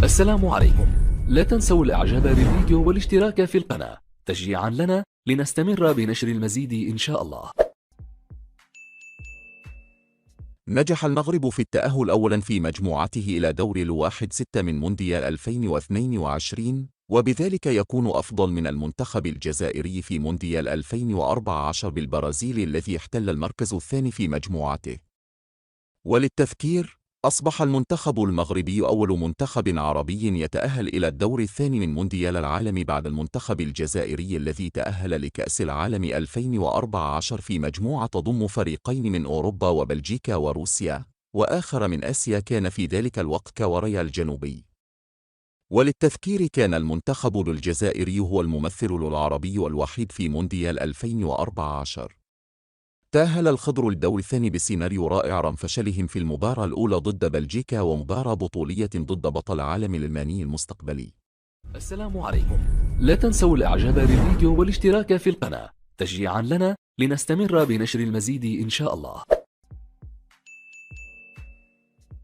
السلام عليكم. لا تنسوا الاعجاب بالفيديو والاشتراك في القناة تشجيعا لنا لنستمر بنشر المزيد إن شاء الله. نجح المغرب في التأهل أولاً في مجموعته إلى دور ال1/6 من مونديال 2022، وبذلك يكون أفضل من المنتخب الجزائري في مونديال 2014 بالبرازيل الذي احتل المركز الثاني في مجموعته. وللتذكير، أصبح المنتخب المغربي أول منتخب عربي يتأهل إلى الدور الثاني من مونديال العالم بعد المنتخب الجزائري الذي تأهل لكأس العالم 2014 في مجموعة تضم فريقين من أوروبا وبلجيكا وروسيا، وآخر من آسيا كان في ذلك الوقت كوريا الجنوبي. وللتذكير، كان المنتخب الجزائري هو الممثل العربي الوحيد في مونديال 2014. تأهل الخضر الدور الثاني بسيناريو رائع رغم فشلهم في المباراة الأولى ضد بلجيكا ومباراة بطولية ضد بطل العالم الألماني المستقبلي. السلام عليكم. لا تنسوا الاعجاب بالفيديو والاشتراك في القناة تشجيعا لنا لنستمر بنشر المزيد إن شاء الله.